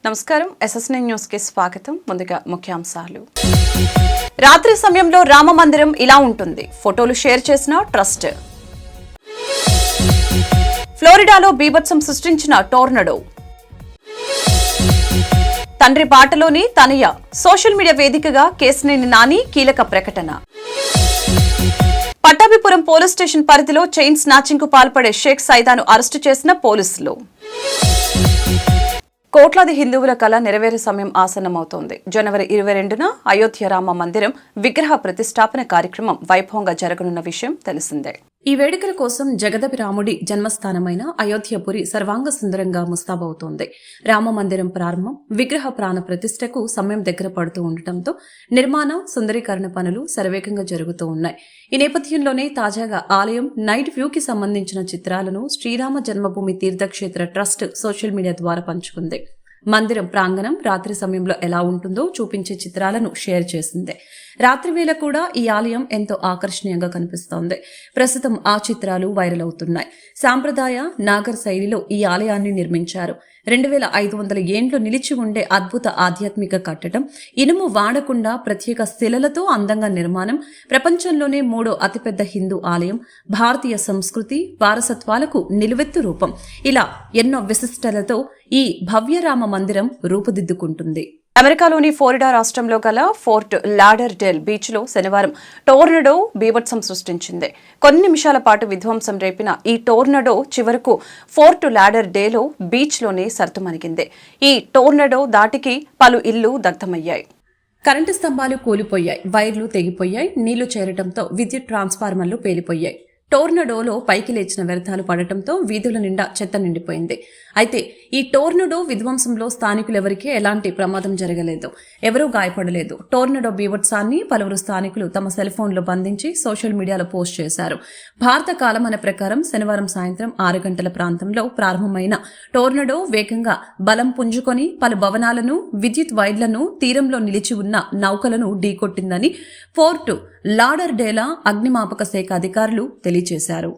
నమస్కారం ఎస్ఎస్9 న్యూస్ కి స్వాగతం. ముందుగా ముఖ్యాంశాలు. రాత్రి సమయంలో రామ మందిరం ఇలా ఉంటుంది. ఫోటోలు షేర్ చేసిన ట్రస్ట్. ఫ్లోరిడాలో బీభత్సం సృష్టించిన టోర్నడో. తండ్రి బాటలోని తనయ. సోషల్ మీడియా వేదికగా కేశినేని నాని కీలక ప్రకటన. పట్టాభిపురం పోలీస్ స్టేషన్ పరిధిలో చైన్ స్నాచింగ్ కు పాల్పడే షేక్ సైదాను అరెస్టు చేసిన పోలీసులు. కోట్లాది హిందువుల కళ నెరవేరే సమయం ఆసన్నమవుతోంది. జనవరి 22న అయోధ్య రామ మందిరం విగ్రహ ప్రతిష్టాపన కార్యక్రమం వైభవంగా జరగనున్న విషయం తెలిసిందే. ఈ వేడుకల కోసం జగదపి రాముడి జన్మస్థానమైన అయోధ్యపురి సర్వాంగ సుందరంగా ముస్తాబవుతోంది. రామ మందిరం ప్రారంభం, విగ్రహ ప్రాణ ప్రతిష్టకు సమయం దగ్గర పడుతూ ఉండటంతో నిర్మాణం, సుందరీకరణ పనులు శరవేగంగా జరుగుతూ ఉన్నాయి. ఈ నేపథ్యంలోనే తాజాగా ఆలయం నైట్ వ్యూకి సంబంధించిన చిత్రాలను శ్రీరామ జన్మభూమి తీర్థక్షేత్ర ట్రస్ట్ సోషల్ మీడియా ద్వారా పంచుకుంది. మందిరం ప్రాంగణం రాత్రి సమయంలో ఎలా ఉంటుందో చూపించే చిత్రాలను షేర్ చేసింది. రాత్రివేళ కూడా ఈ ఆలయం ఎంతో ఆకర్షణీయంగా కనిపిస్తోంది. ప్రస్తుతం ఆ చిత్రాలు వైరల్ అవుతున్నాయి. సాంప్రదాయ నాగర్ శైలిలో ఈ ఆలయాన్ని నిర్మించారు. 2500 ఏండ్లు నిలిచి ఉండే అద్భుత ఆధ్యాత్మిక కట్టడం, ఇనుము వాడకుండా ప్రత్యేక శిలలతో అందంగా నిర్మాణం, ప్రపంచంలోనే 3వ అతిపెద్ద హిందూ ఆలయం, భారతీయ సంస్కృతి వారసత్వాలకు నిలువెత్తు రూపం. ఇలా ఎన్నో విశిష్టలతో ఈ భవ్యరామ మందిరం రూపుదిద్దుకుంటుంది. అమెరికాలోని ఫ్లోరిడా రాష్ట్రంలో గల ఫోర్ట్ లాడర్డేల్ బీచ్ లో శనివారం టోర్నడో బీభత్సం సృష్టించింది. కొన్ని నిమిషాల పాటు విధ్వంసం రేపిన ఈ టోర్నడో చివరకు ఫోర్ట్ లాడర్డేలో బీచ్ లోనే సర్దుమణిగింది. ఈ టోర్నడో దాటికి పలు ఇళ్లు దగ్ధమయ్యాయి. కరెంటు స్తంభాలు కూలిపోయాయి, వైర్లు తెగిపోయాయి, నీళ్లు చేరటంతో విద్యుత్ ట్రాన్స్ఫార్మర్లు పేలిపోయాయి. టోర్నడోలో పైకి లేచిన వ్యర్థాలు పడటంతో వీధుల నిండా చెత్త నిండిపోయింది. అయితే ఈ టోర్నడో విధ్వంసంలో స్థానికులెవరికీ ఎలాంటి ప్రమాదం జరగలేదు, ఎవరూ గాయపడలేదు. టోర్నడో బీభత్సాన్ని పలువురు స్థానికులు తమ సెల్ ఫోన్లో బంధించి సోషల్ మీడియాలో పోస్ట్ చేశారు. భారత కాలమాన ప్రకారం శనివారం సాయంత్రం 6 గంటల ప్రాంతంలో ప్రారంభమైన టోర్నడో వేగంగా బలం పుంజుకొని పలు భవనాలను, విద్యుత్ వైర్లను, తీరంలో నిలిచి ఉన్న నౌకలను ఢీకొట్టిందని ఫోర్ట్ లాడర్డేలా అగ్నిమాపక శాఖ అధికారులు తెలియజేశారు.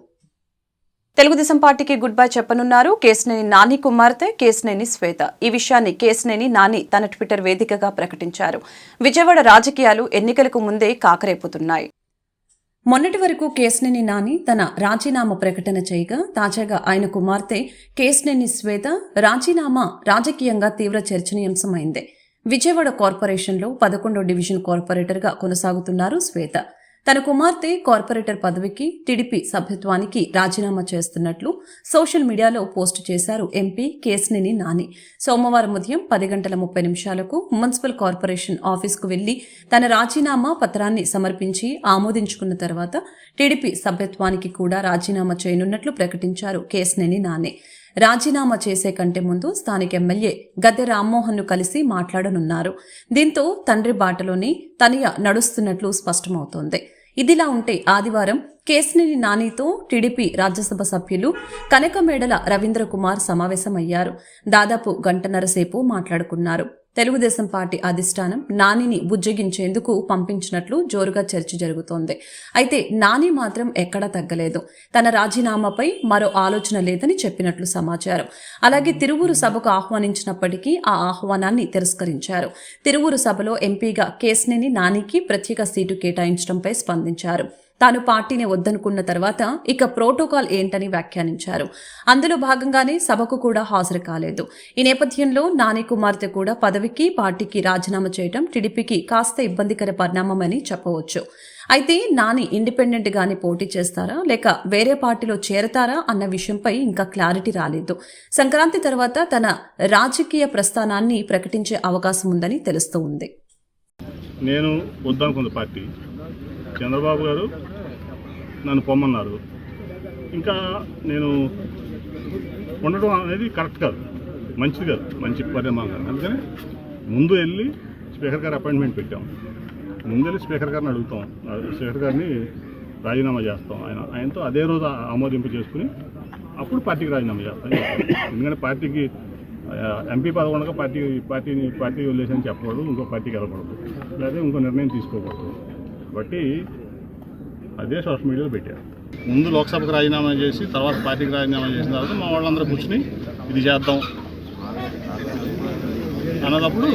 తెలుగుదేశం పార్టీకి గుడ్ బై చెప్పనున్నారు కేశినేని నాని కుమార్తె కేశినేని శ్వేత. ఈ విషయాన్ని కేశినేని నాని తన ట్విట్టర్ వేదికగా ప్రకటించారు. విజయవాడ రాజకీయాలు ఎన్నికలకు ముందే కాకరేపుతున్నాయి. మొన్నటి వరకు కేశినేని నాని తన రాజీనామా ప్రకటన చేయగా, తాజాగా ఆయన కుమార్తె కేశినేని శ్వేత రాజీనామా రాజకీయంగా తీవ్ర చర్చనీయాంశమైంది. విజయవాడ కార్పొరేషన్లో 11వ డివిజన్ కార్పొరేటర్గా కొనసాగుతున్నారు శ్వేత. తన కుమార్తె కార్పొరేటర్ పదవికి, టీడీపీ సభ్యత్వానికి రాజీనామా చేస్తున్నట్లు సోషల్ మీడియాలో పోస్టు చేశారు ఎంపీ కేశినేని నాని. సోమవారం ఉదయం 10:30 మున్సిపల్ కార్పొరేషన్ ఆఫీసుకు వెళ్లి తన రాజీనామా పత్రాన్ని సమర్పించి ఆమోదించుకున్న తర్వాత టీడీపీ సభ్యత్వానికి కూడా రాజీనామా చేయనున్నట్లు ప్రకటించారు కేశినేని నాని. రాజీనామా చేసే కంటే ముందు స్థానిక ఎమ్మెల్యే గద్దె రామ్మోహన్ ను కలిసి మాట్లాడనున్నారు. దీంతో తండ్రి బాటలోని తనయ నడుస్తున్నట్లు స్పష్టమవుతోంది. ఇదిలా ఉంటే ఆదివారం కేశినేని నానితో టీడీపీ రాజ్యసభ సభ్యులు కనకమేడల రవీంద్ర కుమార్ సమావేశమయ్యారు. దాదాపు గంటన్నర సేపు మాట్లాడుకున్నారు. తెలుగుదేశం పార్టీ అధిష్టానం నానిని బుజ్జగించేందుకు పంపించినట్లు జోరుగా చర్చ జరుగుతోంది. అయితే నాని మాత్రం ఎక్కడా తగ్గలేదు. తన రాజీనామాపై మరో ఆలోచన లేదని చెప్పినట్లు సమాచారం. అలాగే తిరువూరు సభకు ఆహ్వానించినప్పటికీ ఆ ఆహ్వానాన్ని తిరస్కరించారు. తిరువూరు సభలో ఎంపీగా కేశినేని నానికి ప్రత్యేక సీటు కేటాయించడంపై స్పందించారు. తాను పార్టీని వద్దనుకున్న తర్వాత ఇక ప్రోటోకాల్ ఏంటని వ్యాఖ్యానించారు. అందులో భాగంగానే సభకు కూడా హాజరు కాలేదు. ఈ నేపథ్యంలో నాని కుమార్తె కూడా పదవికి, పార్టీకి రాజీనామా చేయడం టీడీపీకి కాస్త ఇబ్బందికర పరిణామమని చెప్పవచ్చు. అయితే నాని ఇండిపెండెంట్ గానే పోటీ చేస్తారా లేక వేరే పార్టీలో చేరతారా అన్న విషయంపై ఇంకా క్లారిటీ రాలేదు. సంక్రాంతి తర్వాత తన రాజకీయ ప్రస్థానాన్ని ప్రకటించే అవకాశం ఉందని తెలుస్తూ ఉంది. నేను వద్దనుకున్న పార్టీ చంద్రబాబు గారు నన్ను పొమ్మన్నారు. ఇంకా నేను ఉండడం అనేది కరెక్ట్ కాదు, మంచిది కాదు, మంచి పరిణామం కాదు. అందుకని ముందు వెళ్ళి స్పీకర్ గారు అపాయింట్మెంట్ పెట్టాం. ముందు వెళ్ళి స్పీకర్ గారిని అడుగుతాం, స్పీకర్ గారిని రాజీనామా చేస్తాం. ఆయనతో అదే రోజు ఆమోదింపు చేసుకుని అప్పుడు పార్టీకి రాజీనామా చేస్తాం. ఎందుకంటే పార్టీకి ఎంపీ పదవి ఉండగా పార్టీ వదిలేసని చెప్పకూడదు, ఇంకో పార్టీకి వెళ్ళకూడదు, లేదా ఇంకో నిర్ణయం తీసుకోకూడదు. కాబట్టి అదే సోషల్ మీడియాలో పెట్టారు. ముందు లోక్సభకు రాజీనామా చేసి తర్వాత పార్టీకి రాజీనామా చేసిన తర్వాత మా వాళ్ళందరూ కూర్చుని ఇది చేద్దాం, అన్నదప్పుడు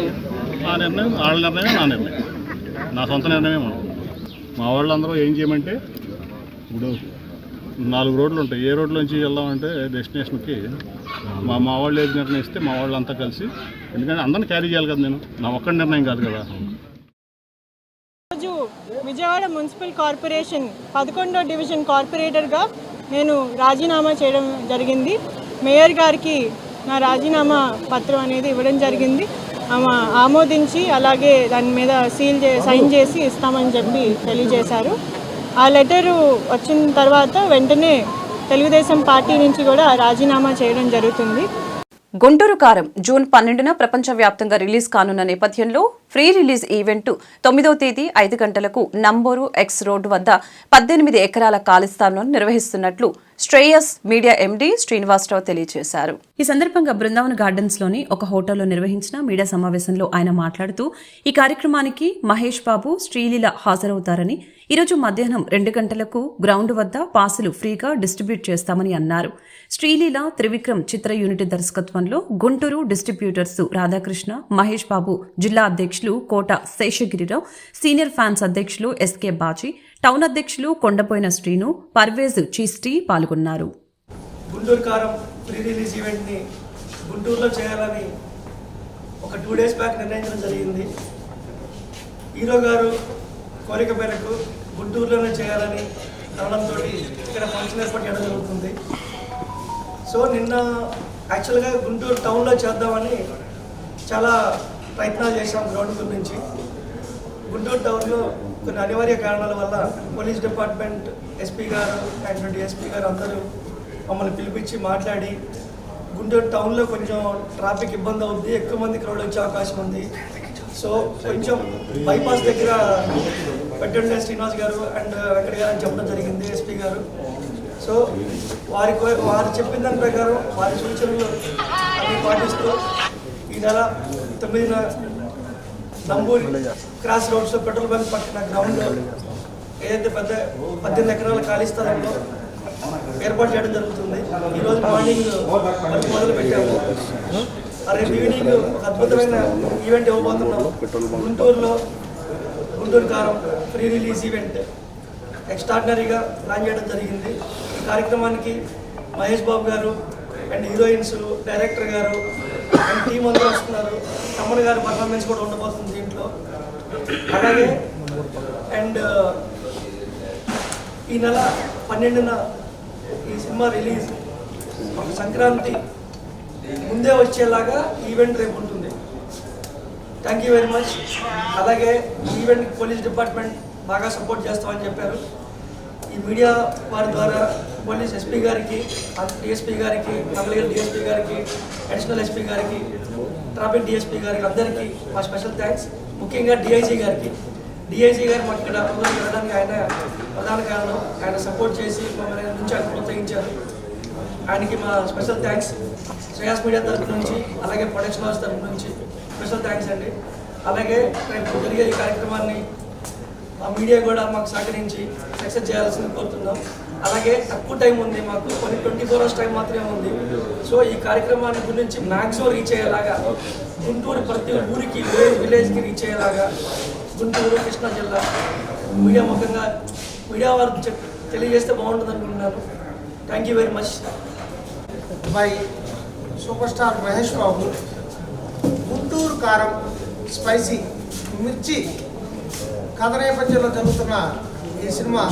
ఆ నిర్ణయం వాళ్ళ నిర్ణయం నా నిర్ణయం, నా సొంత నిర్ణయం ఉండదు. మా వాళ్ళందరూ ఏం చేయమంటే, ఇప్పుడు 4 రోడ్లు ఉంటాయి, ఏ రోడ్లోంచి వెళ్దామంటే డెస్టినేషన్కి మా వాళ్ళు ఏది నిర్ణయిస్తే మా వాళ్ళంతా కలిసి, ఎందుకంటే అందరిని క్యారీ చేయాలి కదా, నేను నా ఒక్క నిర్ణయం కాదు కదా. రోజు విజయవాడ మున్సిపల్ కార్పొరేషన్ 11వ డివిజన్ కార్పొరేటర్గా నేను రాజీనామా చేయడం జరిగింది. మేయర్ గారికి నా రాజీనామా పత్రం అనేది ఇవ్వడం జరిగింది. ఆమె ఆమోదించి అలాగే దాని మీద సైన్ చేసి ఇస్తామని చెప్పి తెలియజేశారు. ఆ లెటరు వచ్చిన తర్వాత వెంటనే తెలుగుదేశం పార్టీ నుంచి కూడా రాజీనామా చేయడం జరుగుతుంది. గుంటూరు కారం జూన్ 12న ప్రపంచవ్యాప్తంగా రిలీజ్ కానున్న నేపథ్యంలో ఫ్రీ రిలీజ్ ఈవెంట్ 9వ తేదీ 5 గంటలకు నంబూరు ఎక్స్ రోడ్డు వద్ద 18 ఎకరాల ఖాళీ స్థలంలో నిర్వహిస్తున్నట్లు శ్రేయస్ మీడియా ఎండీ శ్రీనివాసరావు తెలియజేశారు. ఈ సందర్భంగా బృందావన్ గార్డెన్స్ లోని ఒక హోటల్లో నిర్వహించిన మీడియా సమావేశంలో ఆయన మాట్లాడుతూ ఈ కార్యక్రమానికి మహేష్ బాబు, శ్రీలీల హాజరవుతారని, ఈరోజు మధ్యాహ్నం 2 గంటలకు గ్రౌండ్ వద్ద పాసులు ఫ్రీగా డిస్ట్రిబ్యూట్ చేస్తామని అన్నారు. శ్రీలీల, త్రివిక్రమ్ చిత్ర యూనిట్ దర్శకత్వంలో గుంటూరు డిస్ట్రిబ్యూటర్స్ రాధాకృష్ణ, మహేష్ బాబు జిల్లా అధ్యక్షులు కోట శేషగిరిరావు, సీనియర్ ఫ్యాన్స్ అధ్యక్షులు ఎస్కే బాజీ, టౌన్ అధ్యక్షులు కొండపోయిన శ్రీను, పర్వేజ్ చీస్టీ పాల్గొన్నారు. గుంటూరు కారం ప్రీ రిలీజ్ ఈవెంట్ని గుంటూరులో చేయాలని ఒక 2 days బ్యాక్ నిర్ణయించడం జరిగింది. హీరో గారు కోరిక మేరకు గుంటూరులోనే చేయాలని అనడంతో ఇక్కడ ఫంక్షన్ ఏర్పాటు చేయడం జరుగుతుంది. సో నిన్న యాక్చువల్గా గుంటూరు టౌన్లో చేద్దామని చాలా ప్రయత్నాలు చేశాం గ్రౌండ్ గురించి. గుంటూరు టౌన్లో కొన్ని అనివార్య కారణాల వల్ల పోలీస్ డిపార్ట్మెంట్, ఎస్పీ గారు అండ్ డిఎస్పీ గారు అందరూ మమ్మల్ని పిలిపించి మాట్లాడి, గుంటూరు టౌన్లో కొంచెం ట్రాఫిక్ ఇబ్బంది అవుతుంది, ఎక్కువ మంది క్రౌడ్ వచ్చే అవకాశం ఉంది, సో కొంచెం బైపాస్ దగ్గర పెట్టండి శ్రీనివాస్ గారు అండ్ వెంకట గారు అని చెప్పడం జరిగింది ఎస్పీ గారు. సో వారు చెప్పిన దాని ప్రకారం వారి సూచనలు అన్ని పాటిస్తూ ఈ నెల 9న నంబూరి క్రాస్ రోడ్స్లో పెట్రోల్ బంక్ పక్కన గ్రౌండ్లో ఏదైతే 18 ఎకరాల ఖాళీ స్థలంలో ఏర్పాటు చేయడం జరుగుతుంది. ఈరోజు మార్నింగ్ మొదలు పెట్టాము. రేపు ఈవినింగ్ ఒక అద్భుతమైన ఈవెంట్ ఇవ్వబోతున్నాము. గుంటూరు కారం ఫ్రీ రిలీజ్ ఈవెంట్ ఎక్స్ట్రాడినరీగా ప్లాన్ చేయడం జరిగింది. ఈ కార్యక్రమానికి మహేష్ బాబు గారు అండ్ హీరోయిన్స్, డైరెక్టర్ గారు అండ్ టీం అందరూ వస్తున్నారు. తమ్మన్ గారి పర్ఫార్మెన్స్ కూడా ఉండబోతుంది దీంట్లో. అలాగే అండ్ ఈ నెల 12న ఈ సినిమా రిలీజ్ సంక్రాంతి ముందే వచ్చేలాగా ఈవెంట్ రేపు ఉంటుంది. Thank you very much. అలాగే ఈవెంట్ పోలీస్ డిపార్ట్మెంట్ బాగా సపోర్ట్ చేస్తామని చెప్పారు. ఈ మీడియా వారి ద్వారా పోలీస్ ఎస్పీ గారికి, డిఎస్పీ గారికి, మంగళగిరి డిఎస్పీ గారికి, అడిషనల్ ఎస్పీ గారికి, ట్రాఫిక్ డిఎస్పీ గారికి అందరికీ మా స్పెషల్ థ్యాంక్స్. ముఖ్యంగా డిఐజీ గారికి మాకు ఇక్కడ వెళ్ళడానికి ఆయన ప్రధాన కారణం. ఆయన సపోర్ట్ చేసి మమ్మల్ని నుంచి ఆయన ప్రోత్సహించారు. ఆయనకి మా స్పెషల్ థ్యాంక్స్. శ్రేయాస్ మీడియా తరఫు నుంచి, అలాగే ప్రొడక్షన్ హౌస్ తరఫు నుంచి స్పెషల్ థ్యాంక్స్ అండి. అలాగే రేపు జరిగే ఈ కార్యక్రమాన్ని ఆ మీడియా కూడా మాకు సహకరించి సక్సెస్ చేయాల్సింది కోరుతున్నాం. అలాగే తక్కువ టైం ఉంది, మాకు కొన్ని 24 hours టైం మాత్రమే ఉంది. సో ఈ కార్యక్రమాన్ని గురించి మ్యాక్సిమం రీచ్ అయ్యేలాగా, గుంటూరు ప్రతి ఊరికి, విలేజ్కి రీచ్ అయ్యేలాగా గుంటూరు, కృష్ణా జిల్లా మీడియా ముఖంగా మీడియా వారు తెలియజేస్తే బాగుంటుంది అనుకుంటున్నాను. Thank you very much. Bye superstar Mahesh Babu Guntur Kaaram spicy మిర్చి కథ నేపథ్యంలో జరుగుతున్న ఈ cinema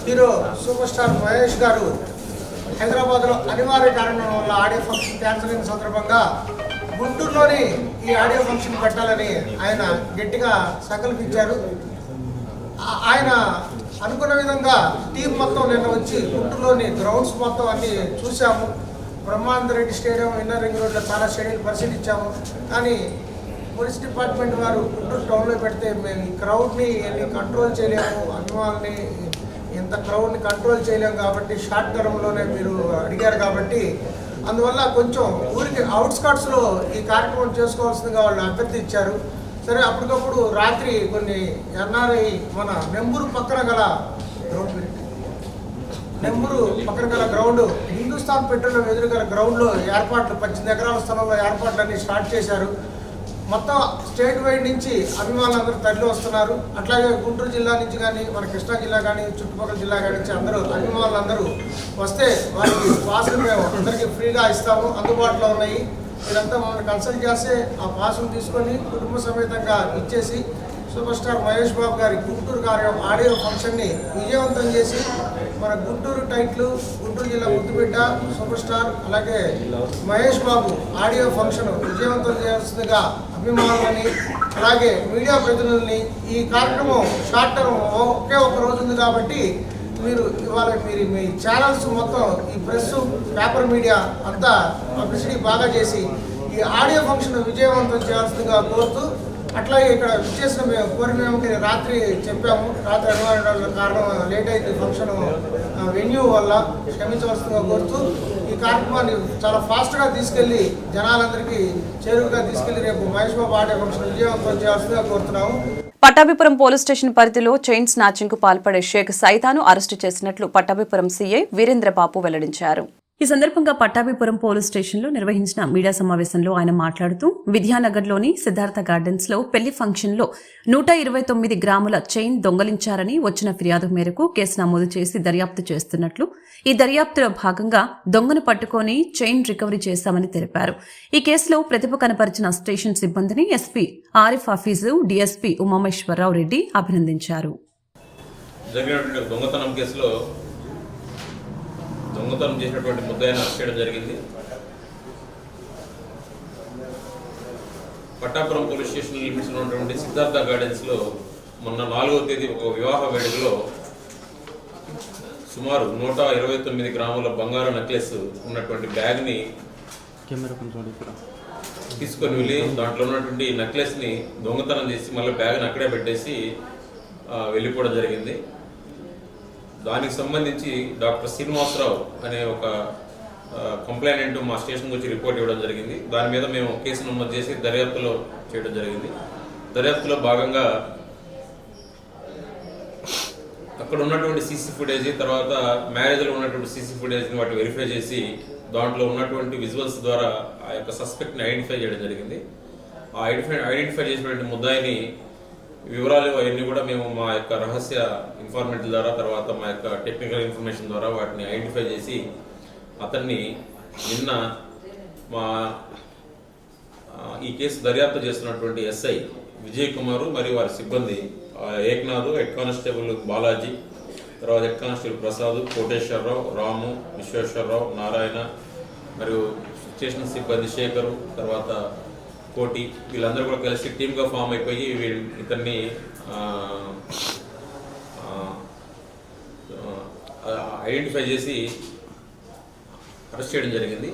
hero superstar Mahesh గారు హైదరాబాద్లో అనివార్య కారణం వల్ల ఆడియో ఫంక్షన్ క్యాన్సిల్ అయిన సందర్భంగా గుంటూరులోని ఈ ఆడియో ఫంక్షన్ పెట్టాలని ఆయన గట్టిగా సంకల్పించారు. ఆయన అనుకున్న విధంగా టీం మొత్తం నిన్న వచ్చి గుంటూరులోని గ్రౌండ్స్ మొత్తం అన్ని చూసాము. బ్రహ్మానందరెడ్డి స్టేడియం, ఇన్నర్ రింగ్ రోడ్లో చాలా స్టేడియం పరిశీలించాము. కానీ పోలీస్ డిపార్ట్మెంట్ వారు గుంటూరు టౌన్లో పెడితే మేము ఈ క్రౌడ్ని కంట్రోల్ చేయలేము, అభిమానుల్ని ఇంత క్రౌడ్ని కంట్రోల్ చేయలేము కాబట్టి షార్ట్ టర్మ్లోనే మీరు అడిగారు కాబట్టి అందువల్ల కొంచెం ఊరికి అవుట్స్కట్స్లో ఈ కార్యక్రమం చేసుకోవాల్సిందిగా వాళ్ళు అభ్యర్థించారు. సరే, అప్పటికప్పుడు రాత్రి కొన్ని ఎన్ఆర్ఐ మన నెంబూరు పక్కన గల గ్రౌండ్ హిందుస్థాన్ పెట్రోలియం ఎదురు గల గ్రౌండ్లో ఏర్పాట్లు 18 ఎకరాల స్థలంలో ఏర్పాట్లన్నీ స్టార్ట్ చేశారు. మొత్తం స్టేట్ వైడ్ నుంచి అభిమానులందరూ తరలి వస్తున్నారు. అట్లాగే గుంటూరు జిల్లా నుంచి కానీ మన కృష్ణా జిల్లా కానీ చుట్టుపక్కల జిల్లా కానీ నుంచి అందరూ అభిమానులందరూ వస్తే వారికి పాసులు మేము అందరికీ ఫ్రీగా ఇస్తాము, అందుబాటులో ఉన్నాయి. మీరంతా మమ్మల్ని కన్సల్ట్ చేస్తే ఆ పాసులు తీసుకొని కుటుంబ సమేతంగా ఇచ్చేసి సూపర్ స్టార్ మహేష్ బాబు గారి గుంటూరు కార్యం ఆడియో ఫంక్షన్ని విజయవంతం చేసి మన గుంటూరు టైట్లు, గుంటూరు జిల్లా ముద్దుబిడ్డ సూపర్ స్టార్ అలాగే మహేష్ బాబు ఆడియో ఫంక్షన్ విజయవంతం చేస్తుందిగా అభిమానులని అలాగే మీడియా ప్రతినిధుల్ని ఈ కార్యక్రమం షార్ట్ టర్మ్ ఒకే ఒక రోజు ఉంది కాబట్టి మీరు ఇవాళ మీ ఛానల్స్ మొత్తం ఈ ప్రెస్ పేపర్ మీడియా అంతా పబ్లిసిటీ బాగా చేసి ఈ ఆడియో ఫంక్షన్ విజయవంతం చేయాల్సిందిగా కోరుతూ, అట్లాగే ఇక్కడ విచ్చేసిన మేము రాత్రి చెప్పాము, రాత్రి అనుమానాల కారణం లేట్ అయింది ఫంక్షన్ వెన్యూ వల్ల క్షమించవలసిందిగా కోరుతూ ఈ కార్యక్రమాన్ని చాలా ఫాస్ట్గా తీసుకెళ్లి జనాలందరికీ చేరువుగా తీసుకెళ్లి రేపు మహేష్ బాబు ఆడియో ఫంక్షన్ విజయవంతం చేయాల్సిందిగా కోరుతున్నాము. పట్టాభిపురం పోలీస్ స్టేషన్ పరిధిలో చైన్ స్నాచింగ్ కు పాల్పడే షేక్ సైతాను అరెస్టు చేసినట్లు పట్టాభిపురం సీఐ వీరేంద్రబాబు వెల్లడించారు. ఈ సందర్భంగా పట్టాభిపురం పోలీస్ స్టేషన్లో నిర్వహించిన మీడియా సమావేశంలో ఆయన మాట్లాడుతూ విద్యానగర్లోని సిద్ధార్థ గార్డెన్స్ లో పెళ్లి ఫంక్షన్ లో 129 గ్రాముల చైన్ దొంగలించారని వచ్చిన ఫిర్యాదు మేరకు కేసు నమోదు చేసి దర్యాప్తు చేస్తున్నట్లు, ఈ దర్యాప్తులో భాగంగా దొంగను పట్టుకుని చైన్ రికవరీ చేశామని తెలిపారు. ఈ కేసులో ప్రతిభ కనపరిచిన స్టేషన్ సిబ్బందిని ఎస్పీ ఆరిఫ్ హఫీజు, డీఎస్పీ ఉమామేశ్వరరావు రెడ్డి అభినందించారు. దొంగతనం చేసినటువంటి ముద్దాయిని అరెస్ట్ చేయడం జరిగింది. పట్టాపురం పోలీస్ స్టేషన్ లిమిట్స్ ఉన్నటువంటి సిద్ధార్థ గార్డెన్స్లో మొన్న 4వ తేదీ ఒక వివాహ వేడుకలో సుమారు 129 గ్రాముల బంగారు నెక్లెస్ ఉన్నటువంటి బ్యాగ్ని తీసుకొని వెళ్ళి దాంట్లో ఉన్నటువంటి నెక్లెస్ని దొంగతనం చేసి మళ్ళీ బ్యాగ్ని అక్కడే పెట్టేసి వెళ్ళిపోవడం జరిగింది. దానికి సంబంధించి డాక్టర్ శ్రీనివాసరావు అనే ఒక కంప్లైనెంట్ మా స్టేషన్కి వచ్చి రిపోర్ట్ ఇవ్వడం జరిగింది. దాని మీద మేము కేసు నమోదు చేసి దర్యాప్తులో చేయడం జరిగింది. దర్యాప్తులో భాగంగా అక్కడ ఉన్నటువంటి సీసీ ఫుటేజ్, తర్వాత మ్యారేజ్లో ఉన్నటువంటి సీసీ ఫుటేజ్ని వాటి వెరిఫై చేసి దాంట్లో ఉన్నటువంటి విజువల్స్ ద్వారా ఆ యొక్క సస్పెక్ట్ని ఐడెంటిఫై చేయడం జరిగింది. ఆ ఐడెంటిఫై చేసినటువంటి ముద్దాయిని వివరాలు అవన్నీ కూడా మేము మా యొక్క రహస్య ఇన్ఫార్మేటివ్ ద్వారా, తర్వాత మా యొక్క టెక్నికల్ ఇన్ఫర్మేషన్ ద్వారా వాటిని ఐడెంటిఫై చేసి అతన్ని నిన్న మా ఈ కేసు దర్యాప్తు చేస్తున్నటువంటి ఎస్ఐ విజయ్ కుమారు మరియు వారి సిబ్బంది ఏక్నాథ్, హెడ్ కానిస్టేబుల్ బాలాజీ, తర్వాత హెడ్ కానిస్టేబుల్ ప్రసాద్, కోటేశ్వరరావు, రాము, విశ్వేశ్వరరావు, నారాయణ మరియు స్టేషన్ సిబ్బంది శేఖరు, తర్వాత కోటి, వీళ్ళందరూ కూడా కలిసి టీమ్గా ఫామ్ అయిపోయి ఇతన్ని ఐడెంటిఫై చేసి అరెస్ట్ చేయడం జరిగింది.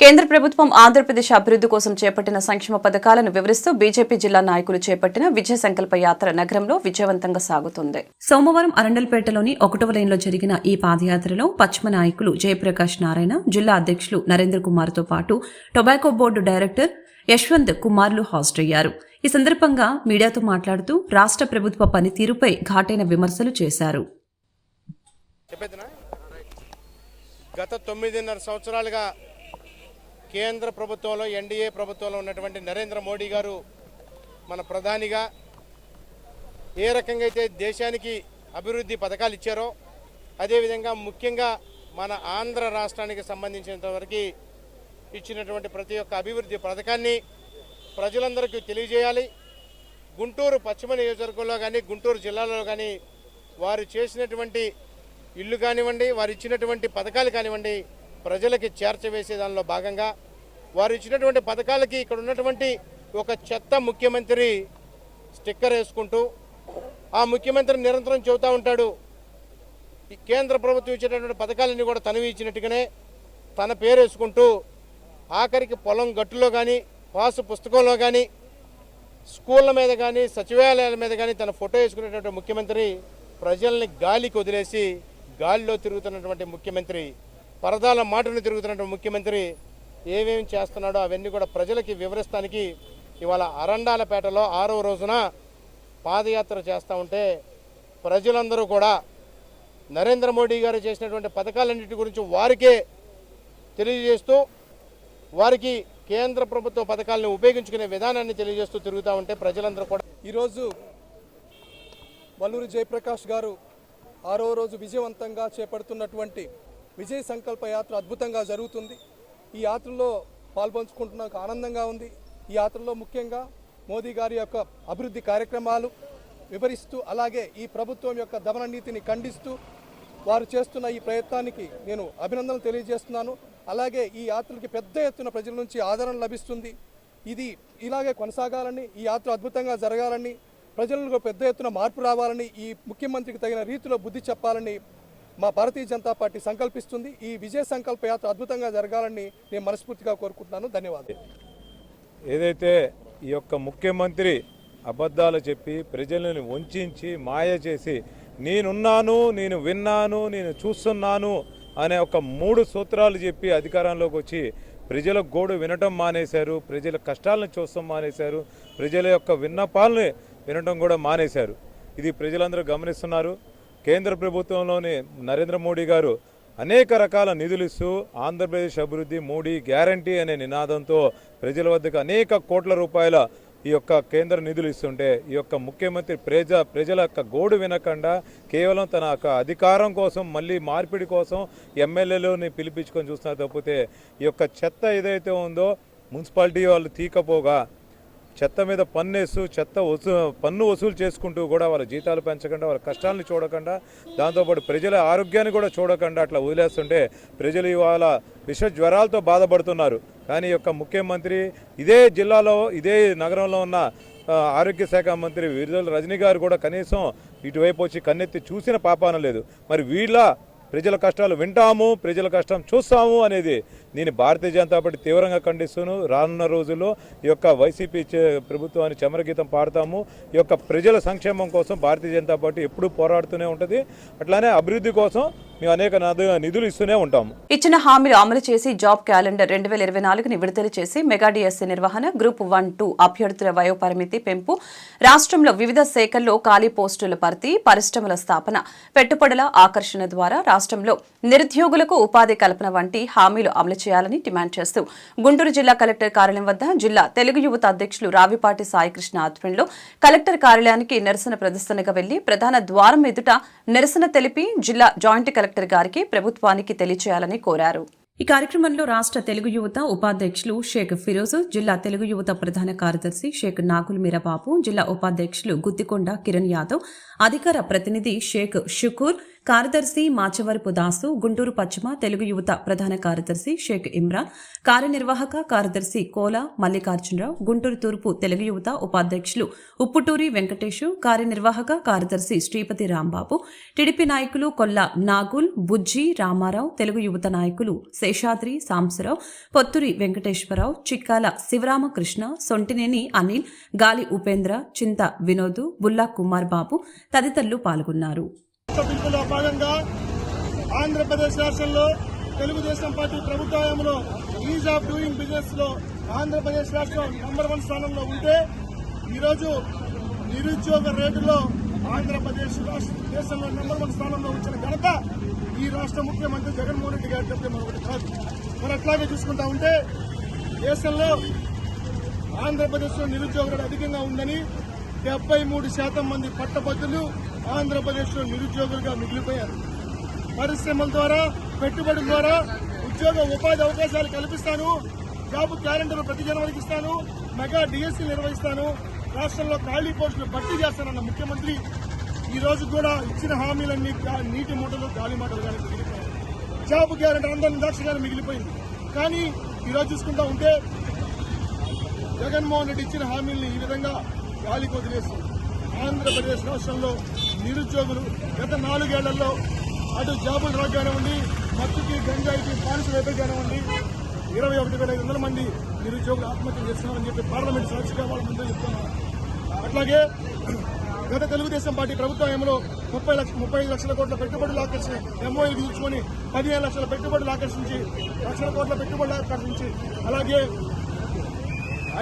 కేంద్ర ప్రభుత్వం ఆంధ్రప్రదేశ్ అభివృద్ధి కోసం చేపట్టిన సంక్షేమ పథకాలను వివరిస్తూ బీజేపీ జిల్లా నాయకులు చేపట్టిన విజయ సంకల్ప యాత్ర నగరంలో విజయవంతంగా సాగుతోంది. సోమవారం అరండల్పేటలోని 1వ లైన్లో జరిగిన ఈ పాదయాత్రలో పశ్చిమ నాయకులు జయప్రకాష్ నారాయణ, జిల్లా అధ్యక్షులు నరేంద్ర కుమార్తో పాటు టొబాకో బోర్డు డైరెక్టర్ యశ్వంత్ కుమార్లు హాజరయ్యారు. ఈ సందర్భంగా మీడియాతో మాట్లాడుతూ రాష్ట్ర ప్రభుత్వ పనితీరుపై ఘాటైన విమర్శలు చేశారు. గత 9.5 సంవత్సరాలుగా కేంద్ర ప్రభుత్వంలో ఎన్డీఏ ప్రభుత్వంలో ఉన్నటువంటి నరేంద్ర మోడీ గారు మన ప్రధానిగా ఏ రకంగా అయితే దేశానికి అభివృద్ధి పథకాలు ఇచ్చారో అదేవిధంగా ముఖ్యంగా మన ఆంధ్ర రాష్ట్రానికి సంబంధించినంతవరకు ఇచ్చినటువంటి ప్రతి ఒక్క అభివృద్ధి పథకాన్ని ప్రజలందరికీ తెలియజేయాలి. గుంటూరు పశ్చిమ నియోజకవర్గంలో కానీ గుంటూరు జిల్లాలో కానీ వారు చేసినటువంటి ఇల్లు కానివ్వండి, వారు ఇచ్చినటువంటి పథకాలు కానివ్వండి, ప్రజలకి చేర్చవేసే దానిలో భాగంగా వారు ఇచ్చినటువంటి పథకాలకి ఇక్కడ ఉన్నటువంటి ఒక చెత్త ముఖ్యమంత్రి స్టిక్కర్ వేసుకుంటూ ఆ ముఖ్యమంత్రి నిరంతరం చెబుతూ ఉంటాడు ఈ కేంద్ర ప్రభుత్వం ఇచ్చేటటువంటి పథకాలన్నీ కూడా తనవి ఇచ్చినట్టుగానే తన పేరు వేసుకుంటూ ఆఖరికి పొలం గట్టులో కానీ, పాసు పుస్తకంలో కానీ, స్కూళ్ళ మీద కానీ, సచివాలయాల మీద కానీ తన ఫోటో వేసుకునేటువంటి ముఖ్యమంత్రి ప్రజల్ని గాలికి వదిలేసి గాలిలో తిరుగుతున్నటువంటి ముఖ్యమంత్రి, పరదాల మాటను తిరుగుతున్నటువంటి ముఖ్యమంత్రి ఏమేమి చేస్తున్నాడో అవన్నీ కూడా ప్రజలకి వివరిస్తానికి ఇవాళ అరండాలపేటలో 6వ రోజున పాదయాత్ర చేస్తూ ఉంటే ప్రజలందరూ కూడా నరేంద్ర మోడీ గారు చేసినటువంటి పథకాలన్నిటి గురించి వారికే తెలియజేస్తూ వారికి కేంద్ర ప్రభుత్వ పథకాలను ఉపయోగించుకునే విధానాన్ని తెలియజేస్తూ తిరుగుతూ ఉంటే ప్రజలందరూ కూడా ఈరోజు వల్లూరి జయప్రకాష్ గారు 6వ రోజు విజయవంతంగా చేపడుతున్నటువంటి విజయ సంకల్ప యాత్ర అద్భుతంగా జరుగుతుంది. ఈ యాత్రలో పాల్పంచుకుంటున్న ఆనందంగా ఉంది. ఈ యాత్రలో ముఖ్యంగా మోదీ గారి యొక్క అభివృద్ధి కార్యక్రమాలు వివరిస్తూ, అలాగే ఈ ప్రభుత్వం యొక్క దమన నీతిని ఖండిస్తూ వారు చేస్తున్న ఈ ప్రయత్నానికి నేను అభినందనలు తెలియజేస్తున్నాను. అలాగే ఈ యాత్రకి పెద్ద ఎత్తున ప్రజల నుంచి ఆదరణ లభిస్తుంది. ఇది ఇలాగే కొనసాగాలని, ఈ యాత్ర అద్భుతంగా జరగాలని, ప్రజలకు పెద్ద ఎత్తున మార్పు రావాలని, ఈ ముఖ్యమంత్రికి తగిన రీతిలో బుద్ధి చెప్పాలని మా భారతీయ జనతా పార్టీ సంకల్పిస్తుంది. ఈ విజయ సంకల్ప యాత్ర అద్భుతంగా జరగాలని నేను మనస్ఫూర్తిగా కోరుకుంటున్నాను. ధన్యవాదాలు. ఏదైతే ఈ యొక్క ముఖ్యమంత్రి అబద్ధాలు చెప్పి ప్రజలను వంచి మాయ చేసి నేనున్నాను, నేను విన్నాను, నేను చూస్తున్నాను అనే ఒక 3 సూత్రాలు చెప్పి అధికారంలోకి వచ్చి ప్రజల గోడు వినటం మానేశారు, ప్రజల కష్టాలను చూస్తాం మానేశారు, ప్రజల యొక్క విన్నపాలని వినటం కూడా మానేశారు. ఇది ప్రజలందరూ గమనిస్తున్నారు. కేంద్ర ప్రభుత్వంలోని నరేంద్ర మోడీ గారు అనేక రకాల నిధులు ఇస్తూ ఆంధ్రప్రదేశ్ అభివృద్ధి మోడీ గ్యారంటీ అనే నినాదంతో ప్రజల వద్దకు అనేక కోట్ల రూపాయల ఈ యొక్క కేంద్ర నిధులు ఇస్తుంటే ఈ యొక్క ముఖ్యమంత్రి ప్రజల యొక్క గోడు వినకుండా కేవలం తన యొక్క అధికారం కోసం, మళ్ళీ మార్పిడి కోసం ఎమ్మెల్యేలని పిలిపించుకొని చూస్తున్నారు తప్పితే ఈ యొక్క చెత్త ఏదైతే ఉందో మున్సిపాలిటీ వాళ్ళు తీకపోగా చెత్త మీద పన్నేస్తూ పన్ను వసూలు చేసుకుంటూ కూడా వాళ్ళ జీతాలు పెంచకుండా, వాళ్ళ కష్టాలను చూడకుండా, దాంతోపాటు ప్రజల ఆరోగ్యాన్ని కూడా చూడకుండా అట్లా వదిలేస్తుంటే ప్రజలు ఇవాళ విష జ్వరాలతో బాధపడుతున్నారు. కానీ ఈ యొక్క ముఖ్యమంత్రి ఇదే జిల్లాలో, ఇదే నగరంలో ఉన్న ఆరోగ్య శాఖ మంత్రి విడుదల రజనీ గారు కూడా కనీసం ఇటువైపు వచ్చి కన్నెత్తి చూసిన పాపాన లేదు. మరి వీళ్ళ ప్రజల కష్టాలు వింటాము, ప్రజల కష్టం చూస్తాము అనేది నేను భారతీయ జనతా పార్టీ తీవ్రంగా ఖండిస్తూను. రానున్న రోజుల్లో ఈ యొక్క వైసీపీ ప్రభుత్వాన్ని చమరగీతం పాడతాము. ఈ యొక్క ప్రజల సంక్షేమం కోసం భారతీయ జనతా పార్టీ ఎప్పుడూ పోరాడుతూనే ఉంటుంది. అట్లానే అభివృద్ధి కోసం మేము అనేక నిధులు ఇస్తూనే ఉంటాము. ఇచ్చిన హామీలు అమలు చేసి జాబ్ క్యాలెండర్ 2024ని విడుదల చేసి మెగా డిఎస్సీ నిర్వహణ, గ్రూప్ 1-2 అభ్యర్థుల వయోపరిమితి పెంపు, రాష్ట్రంలో వివిధ శాఖల్లో ఖాళీ పోస్టుల భర్తీ, పరిశ్రమల స్థాపన, పెట్టుబడుల ఆకర్షణ ద్వారా రాష్ట్రంలో నిరుద్యోగులకు ఉపాధి కల్పన వంటి హామీలు అమలు చేయాలని డిమాండ్ చేస్తూ గుంటూరు జిల్లా కలెక్టర్ కార్యాలయం వద్ద జిల్లా తెలుగు యువత అధ్యక్షులు రావిపాటి సాయికృష్ణ ఆధ్వర్యంలో కలెక్టర్ కార్యాలయానికి నిరసన ప్రదర్శనగా వెళ్లి ప్రధాన ద్వారం ఎదుట నిరసన తెలిపి జిల్లా జాయింట్ కలెక్టర్ గారికి ప్రభుత్వానికి తెలియజేయాలని కోరారు. ఈ కార్యక్రమంలో రాష్ట్ర తెలుగు యువత ఉపాధ్యక్షులు షేక్ ఫిరోజు, జిల్లా తెలుగు యువత ప్రధాన కార్యదర్శి షేక్ నాగుల్ మీరాబాబు, జిల్లా ఉపాధ్యక్షులు గుత్తికొండ కిరణ్ యాదవ్, అధికార ప్రతినిధి షేక్ షుకూర్, కార్యదర్శి మాచవరపు దాసు, గుంటూరు పశ్చిమ తెలుగు యువత ప్రధాన కార్యదర్శి షేక్ ఇమ్రాన్, కార్యనిర్వాహక కార్యదర్శి కోల మల్లికార్జునరావు, గుంటూరు తూర్పు తెలుగు యువత ఉపాధ్యక్షులు ఉప్పుటూరి వెంకటేశు, కార్యనిర్వాహక కార్యదర్శి శ్రీపతి రాంబాబు, టీడీపీ నాయకులు కొల్ల నాగుల్, బుజ్జి రామారావు, తెలుగు యువత నాయకులు శేషాద్రి సాంబశివరావు, పొత్తురి వెంకటేశ్వరరావు, చిక్కాల శివరామకృష్ణ, సొంటినేని అనిల్, గాలి ఉపేంద్ర, చింత వినోద్, బుల్లా కుమార్ బాబు తదితరులు పాల్గొన్నారు. పిలుపులో భాగంగా ఆంధ్రప్రదేశ్ రాష్ట్రంలో తెలుగుదేశం పార్టీ ప్రభుత్వంలో ఈజ్ ఆఫ్ డూయింగ్ బిజినెస్ లో ఆంధ్రప్రదేశ్ రాష్ట్రం నంబర్ 1 స్థానంలో ఉంటే ఈరోజు నిరుద్యోగ రేటులో ఆంధ్రప్రదేశ్ దేశంలో నంబర్ 1 స్థానంలో వచ్చిన ఘనత ఈ రాష్ట్ర ముఖ్యమంత్రి జగన్మోహన్ రెడ్డి గారు చెప్తే మరొకటి కాదు. మరి అట్లాగే చూసుకుంటా ఉంటే దేశంలో ఆంధ్రప్రదేశ్లో నిరుద్యోగ రేటు అధికంగా ఉందని 73% మంది పట్టభద్రులు ఆంధ్రప్రదేశ్లో నిరుద్యోగులుగా మిగిలిపోయారు. పరిశ్రమల ద్వారా, పెట్టుబడుల ద్వారా ఉద్యోగ ఉపాధి అవకాశాలు కల్పిస్తాను, జాబ్ క్యాలెండర్ ప్రతి జనవరికి ఇస్తాను, మెగా డిఎస్సీ నిర్వహిస్తాను, రాష్ట్రంలో ఖాళీ పోస్టులు భర్తీ చేస్తానన్న ముఖ్యమంత్రి ఈ రోజు కూడా ఇచ్చిన హామీలన్నీ నీటి మూటలు, గాలి మూటలుగానే మిగిలిపోయాయి. జాబ్ క్యాలెండర్ అందరి నిరాశగానే మిగిలిపోయింది. కానీ ఈరోజు చూసుకుంటా ఉంటే జగన్మోహన్ రెడ్డి ఇచ్చిన హామీల్ని ఈ విధంగా గాలికి వదిలేసి ఆంధ్రప్రదేశ్ రాష్ట్రంలో నిరుద్యోగులు గత 4 ఏళ్లలో అటు జాబుల రాజు కానివ్వండి, మత్తుకి, గంజాయికి, బానిస వైపు కానివ్వండి 21,500 మంది నిరుద్యోగులు ఆత్మహత్య చేస్తున్నారని చెప్పి పార్లమెంట్ సాక్షిగా వాళ్ళ ముందే చెప్తున్నారు. అట్లాగే గత తెలుగుదేశం పార్టీ ప్రభుత్వంలో 35 లక్షల కోట్ల పెట్టుబడులు ఆకర్షించి ఎంఓయూ తీసుకొని 15 లక్షల పెట్టుబడులు ఆకర్షించి, లక్షల కోట్ల పెట్టుబడులు ఆకర్షించి, అలాగే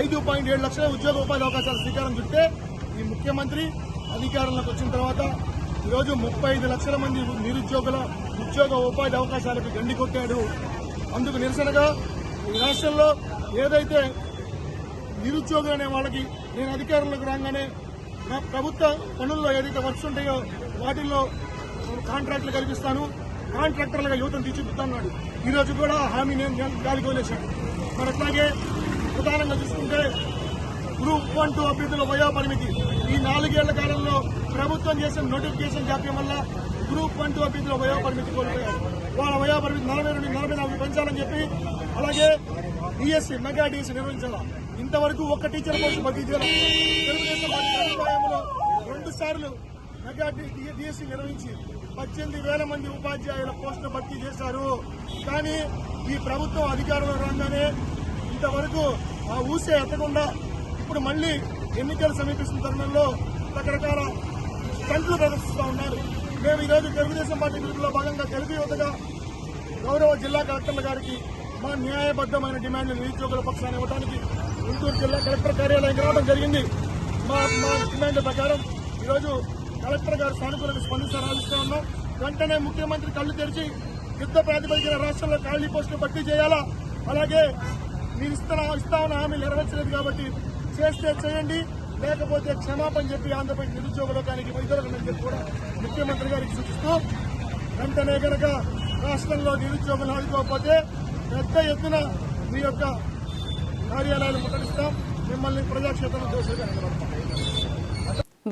5.7 లక్షల ఉద్యోగ ఉపాధి అవకాశాలు శ్రీకారం చుట్టే ఈ ముఖ్యమంత్రి అధికారంలోకి వచ్చిన తర్వాత ఈరోజు 35 లక్షల మంది నిరుద్యోగుల ఉద్యోగ ఉపాధి అవకాశాలకు గండి కొట్టాడు. అందుకు నిరసనగా ఈ రాష్ట్రంలో ఏదైతే నిరుద్యోగులు అనే వాళ్ళకి నేను అధికారంలోకి రాగానే నా ప్రభుత్వ పనుల్లో ఏదైతే వర్క్స్ ఉంటాయో వాటిల్లో కాంట్రాక్టులు కల్పిస్తాను, కాంట్రాక్టర్లుగా యువతను తీర్చిదిద్దుతున్నాడు. ఈ రోజు కూడా హామీ నేను గాలికి వదిలేశాను. మరి అట్లాగే ప్రధానంగా చూసుకుంటే గ్రూప్ 1, 2 అభ్యర్థుల వయో పరిమితి ఈ 4 ఏళ్ల కాలంలో ప్రభుత్వం చేసిన నోటిఫికేషన్ జాప్యం వల్ల గ్రూప్ 1, 2 అభ్యర్థుల వయో పరిమితి కోల్పోయారు. వాళ్ళ వయో పరిమితి 40 నుండి 44 పెంచాలని చెప్పి, అలాగే డిఎస్సీ మెగా డిఎస్సీ నిర్వహించాలా. ఇంతవరకు ఒక్క టీచర్ పోస్ట్ భర్తీ చేయాలి. తెలుగుదేశం పార్టీ అభిప్రాయంలో 2 సార్లు మెగా డిఎస్సీ నిర్వహించి 18,000 మంది ఉపాధ్యాయుల పోస్టులు భర్తీ చేశారు. కానీ ఈ ప్రభుత్వం అధికారంలో రాగానే ఇంతవరకు ఆ ఊసే ఎత్తకుండా ఇప్పుడు మళ్లీ ఎన్నికలు సమీపిస్తున్న తరుణంలో రకరకాల స్టంట్లు ప్రదర్శిస్తూ ఉన్నారు. మేము ఈరోజు తెలుగుదేశం పార్టీ పిలుపులో భాగంగా తెలుగు యువతగా గౌరవ జిల్లా కలెక్టర్ల గారికి మా న్యాయబద్దమైన డిమాండ్లు నిరుద్యోగుల పక్షాన్ని ఇవ్వడానికి గుంటూరు జిల్లా కలెక్టర్ కార్యాలయానికి రావడం జరిగింది. మా డిమాండ్ ప్రకారం ఈరోజు కలెక్టర్ గారు సానుకూలంగా స్పందిస్తూ ఉన్నాం. వెంటనే ముఖ్యమంత్రి కళ్లు తెరిచి యుద్ధ ప్రాతిపదికన రాష్ట్రంలో ఖాళీ పోస్టులు భర్తీ చేయాలా, అలాగే మీరు ఇస్తామన్న హామీలు నెరవేర్చలేదు కాబట్టి చేస్తే చేయండి, లేకపోతే క్షమాపణ చెప్పి ఆంధ్రప్రదేశ్ నిరుద్యోగ లోకానికి వైద్యులని చెప్పి కూడా ముఖ్యమంత్రి గారికి సూచిస్తూ వెంటనే కనుక రాష్ట్రంలో నిరుద్యోగులు ఆదుకోకపోతే పెద్ద ఎత్తున మీ యొక్క కార్యాలయాలు ముట్టడిస్తాం, మిమ్మల్ని ప్రజాక్షేత్రంలో దోషులుగా నిలబడతాం.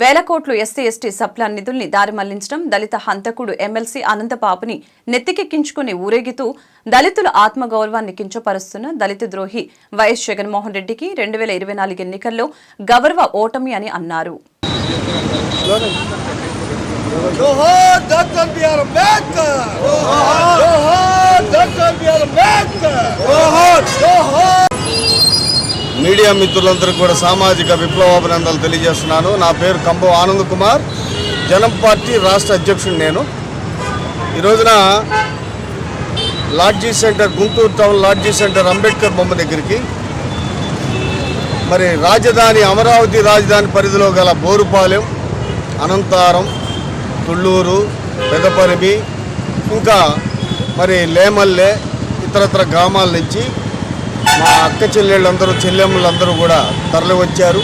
వేల కోట్లు ఎస్సీ ఎస్టీ సప్లాన్ నిధుల్ని దారి మళ్లించడం, దళిత హంతకుడు ఎమ్మెల్సీ అనంతబాబుని నెత్తికెక్కించుకుని ఊరేగితూ దళితుల ఆత్మగౌరవాన్ని కించపరుస్తున్న దళిత ద్రోహి వైఎస్ జగన్మోహన్ రెడ్డికి 2024 ఎన్నికల్లో గౌరవ ఓటమి అని అన్నారు. మీడియా మిత్రులందరికీ కూడా సామాజిక విప్లవాభినందనలు తెలియజేస్తున్నాను. నా పేరు కంబో ఆనంద్ కుమార్, జనం పార్టీ రాష్ట్ర అధ్యక్షుడు. నేను ఈ రోజున lodge centre, Guntur town lodge centre Ambedkar బొమ్మ దగ్గరికి మరి రాజధాని అమరావతి రాజధాని పరిధిలో గల బోరుపాలెం, అనంతారం, తుళ్ళూరు, పెదపరిమి, ఇంకా మరి లేమల్లె ఇతరత్ర గ్రామాల నుంచి మా అక్క చెల్లెమ్మలందరూ కూడా తరలి వచ్చారు.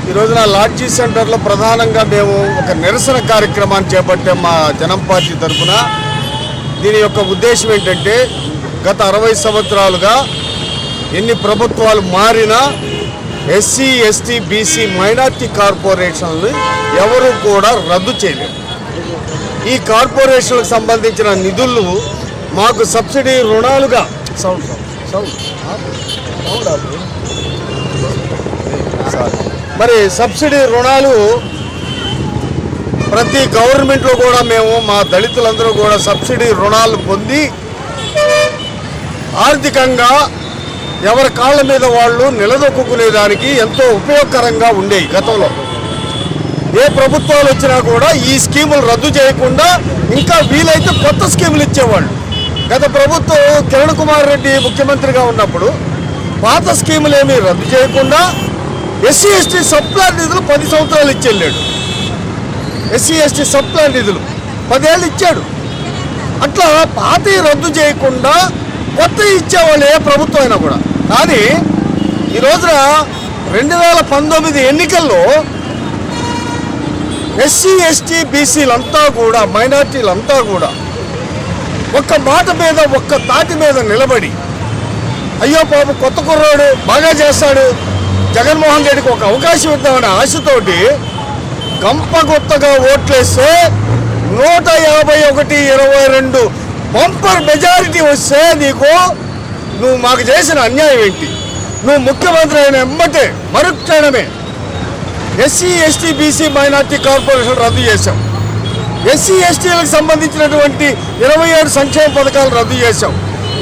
ఈ రోజున లాడ్జీ సెంటర్లో ప్రధానంగా మేము ఒక నిరసన కార్యక్రమాన్ని చేపట్టాం మా జనం పార్టీ తరఫున. దీని యొక్క ఉద్దేశం ఏంటంటే గత 60 సంవత్సరాలుగా ఎన్ని ప్రభుత్వాలు మారినా ఎస్సీ ఎస్టీ బీసీ మైనార్టీ కార్పొరేషన్లు ఎవరు కూడా రద్దు చేయలేదు. ఈ కార్పొరేషన్లకు సంబంధించిన నిధులు మాకు సబ్సిడీ రుణాలుగా మరి సబ్సిడీ రుణాలు ప్రతి గవర్నమెంట్లో కూడా మేము మా దళితులందరూ కూడా సబ్సిడీ రుణాలు పొంది ఆర్థికంగా ఎవరి కాళ్ళ మీద వాళ్ళు నిలదొక్కునేదానికి ఎంతో ఉపయోగకరంగా ఉండేవి. గతంలో ఏ ప్రభుత్వాలు వచ్చినా కూడా ఈ స్కీములు రద్దు చేయకుండా ఇంకా వీలైతే కొత్త స్కీములు ఇచ్చేవాళ్ళు. గత ప్రభుత్వం కిరణ్ కుమార్ రెడ్డి ముఖ్యమంత్రిగా ఉన్నప్పుడు పాత స్కీములు ఏమీ రద్దు చేయకుండా ఎస్సీ ఎస్టీ సప్లాన్ నిధులు 10 సంవత్సరాలు ఇచ్చెళ్ళాడు. ఎస్సీ ఎస్టీ సప్లాన్ నిధులు 10 ఏళ్ళు ఇచ్చాడు. అట్లా పాతవి రద్దు చేయకుండా కొత్త ఇచ్చేవాళ్ళు ఏ ప్రభుత్వం అయినా కూడా. కానీ ఈ రోజున 2019 ఎన్నికల్లో ఎస్సీ ఎస్టీ బీసీలంతా కూడా మైనార్టీలంతా కూడా ఒక్క మాట మీద ఒక్క తాటి మీద నిలబడి అయ్యో పాప కొత్త కుర్రాడు బాగా చేస్తాడు, జగన్మోహన్ రెడ్డికి ఒక అవకాశం ఇద్దామనే ఆశతోటి గంపగొత్తగా ఓట్లేస్తే 151-22 బంపర్ మెజారిటీ వస్తే నువ్వు మాకు చేసిన అన్యాయం ఏంటి? నువ్వు ముఖ్యమంత్రి అయిన ఎమ్మటే మరుక్షణమే SC ST BC minority corporation రద్దు చేశాం. ఎస్సీ ఎస్టీలకు సంబంధించినటువంటి 27 సంక్షేమ పథకాలు రద్దు చేశాం.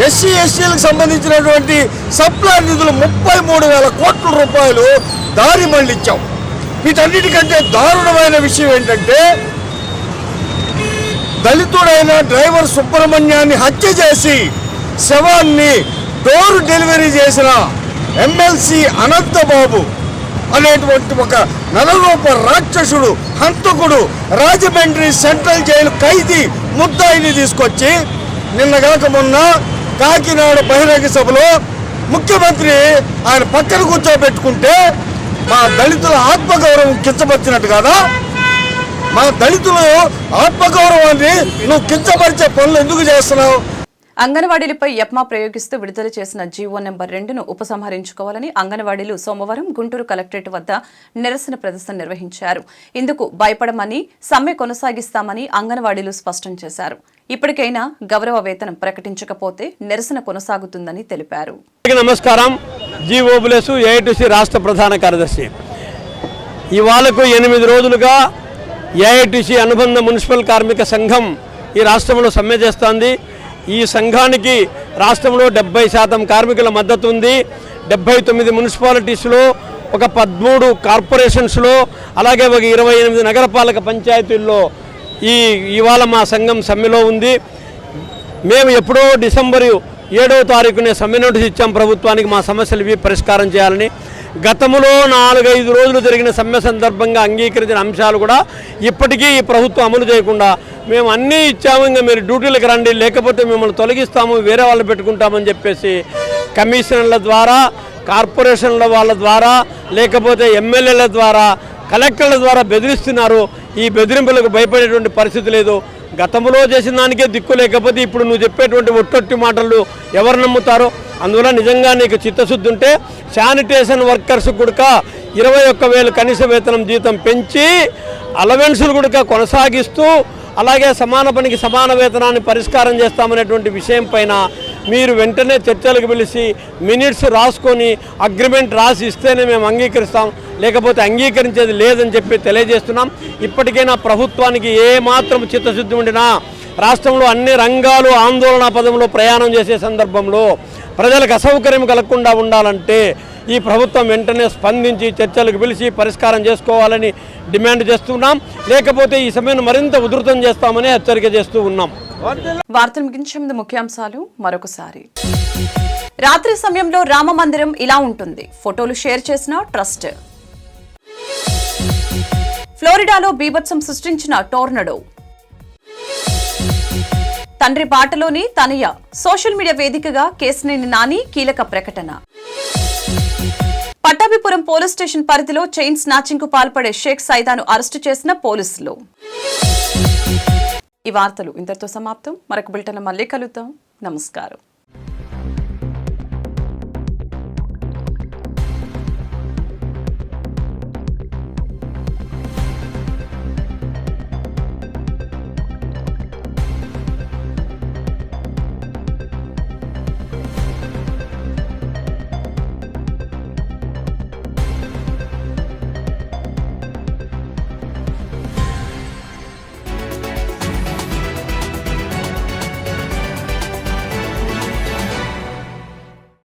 ఎస్సీ ఎస్టీలకు సంబంధించినటువంటి సప్లాన్ నిధులు 33,000 కోట్ల రూపాయలు దారి మళ్లించాం. వీటన్నిటికంటే దారుణమైన విషయం ఏంటంటే దళితుడైన డ్రైవర్ సుబ్రహ్మణ్యాన్ని హత్య చేసి శవాన్ని డోర్ డెలివరీ చేసిన ఎమ్మెల్సీ అనంతబాబు అనేటువంటి ఒక నరరూప రాక్షసుడు, హంతకుడు, రాజమండ్రి సెంట్రల్ జైలు ఖైదీ ముద్దాయిని తీసుకొచ్చి నిన్నగాక మొన్న కాకినాడ బహిరంగ సభలో ముఖ్యమంత్రి ఆయన పక్కన కూర్చోబెట్టుకుంటే మా దళితుల ఆత్మగౌరవం కించపరిచినట్టు కదా? మా దళితుల ఆత్మగౌరవాన్ని నువ్వు కించపరిచే పనులు ఎందుకు చేస్తున్నావు? అంగన్వాడీలపై యప్మా ప్రయోగిస్తూ విడుదల చేసిన జీవో నెంబర్ 2ను ఉపసంహరించుకోవాలని అంగన్వాడీలు సోమవారం గుంటూరు కలెక్టరేట్ వద్ద నిరసన ప్రదర్శన నిర్వహించారు. ఇందుకు భయపడమని, సమ్మె కొనసాగిస్తామని అంగన్వాడీలు స్పష్టం చేశారు. ఇప్పటికైనా గౌరవ వేతనం ప్రకటించకపోతే నిరసన కొనసాగుతుందని తెలిపారు. నమస్కారం. జీఓబులెస్ ఏఐటీసీ రాష్ట్ర ప్రధాన కార్యదర్శి. ఇవాళకు 8 రోజులుగా ఏఐటీసీ అనుబంధ మున్సిపల్ కార్మిక సంఘం ఈ రాష్ట్రంలో సమ్మె చేస్తోంది. ఈ సంఘానికి రాష్ట్రంలో 70% కార్మికుల మద్దతు ఉంది. 79 మున్సిపాలిటీస్లో, ఒక 13 కార్పొరేషన్స్లో, అలాగే ఒక 28 నగరపాలక పంచాయతీల్లో ఇవాళ మా సంఘం సమ్మెలో ఉంది. మేము ఎప్పుడో డిసెంబర్ 7వ తారీఖునే సమ్మె నోటీస్ ఇచ్చాం ప్రభుత్వానికి, మా సమస్యలు ఇవి పరిష్కారం చేయాలని. గతంలో 4-5 రోజులు జరిగిన సమ్మె సందర్భంగా అంగీకరించిన అంశాలు కూడా ఇప్పటికీ ఈ ప్రభుత్వం అమలు చేయకుండా మేము అన్నీ ఇచ్చాము, ఇంకా మీరు డ్యూటీలకు రండి, లేకపోతే మిమ్మల్ని తొలగిస్తాము, వేరే వాళ్ళు పెట్టుకుంటామని చెప్పేసి కమిషనర్ల ద్వారా, కార్పొరేషన్ల వాళ్ళ ద్వారా, లేకపోతే ఎమ్మెల్యేల ద్వారా, కలెక్టర్ల ద్వారా బెదిరిస్తున్నారు. ఈ బెదిరింపులకు భయపడేటువంటి పరిస్థితి లేదు. గతంలో చేసిన దానికే దిక్కు లేకపోతే ఇప్పుడు నువ్వు చెప్పేటువంటి ఒట్టొట్టి మాటలు ఎవరు నమ్ముతారో? అందువల్ల నిజంగా నీకు చిత్తశుద్ధి ఉంటే శానిటేషన్ వర్కర్స్ కూడా 21,000 కనీస వేతనం జీతం పెంచి అలవెన్సులు కూడా కొనసాగిస్తూ, అలాగే సమాన పనికి సమాన వేతనాన్ని పరిష్కారం చేస్తామనేటువంటి విషయం పైన మీరు వెంటనే చర్చలకు పిలిచి మినిట్స్ రాసుకొని అగ్రిమెంట్ రాసి ఇస్తేనే మేము అంగీకరిస్తాం, లేకపోతే అంగీకరించేది లేదని చెప్పి తెలియజేస్తున్నాం. ఇప్పటికైనా ప్రభుత్వానికి ఏమాత్రం చిత్తశుద్ధి ఉండినా రాష్ట్రంలో అన్ని రంగాలు ఆందోళన పదంలో ప్రయాణం చేసే సందర్భంలో ప్రజలకు అసౌకర్యం కలగకుండా ఉండాలంటే ఈ ప్రభుత్వం వెంటనే స్పందించి చర్చలకు పిలిచి పరిష్కారం చేసుకోవాలని డిమాండ్ చేస్తున్నాం. లేకపోతే ఈ సమయాన్ని మరింత ఉధృతం చేస్తామని హెచ్చరిక చేస్తూ ఉన్నాం. వార్తలు ముగించే ముందు ముఖ్యాంశాలు మరొకసారి. రాత్రి సమయంలో రామ మందిరం ఇలా ఉంటుంది. ఫోటోలు షేర్ చేసిన ట్రస్ట్. ఫ్లోరిడాలో బీభత్సం సృష్టించిన టోర్నడో. తండ్రి బాటలోని తనయ. సోషల్ మీడియా వేదికగా కేశినేని నాని కీలక ప్రకటన. పట్టాభిపురం పోలీస్ స్టేషన్ పరిధిలో చైన్ స్నాచింగ్ కు పాల్పడే షేక్ సైదాను అరెస్టు చేసిన పోలీసులు. ఈ వార్తలు ఇంతటితో సమాప్తం. మరొక బులెటిన్లో మళ్ళీ కలుద్దాం. నమస్కారం.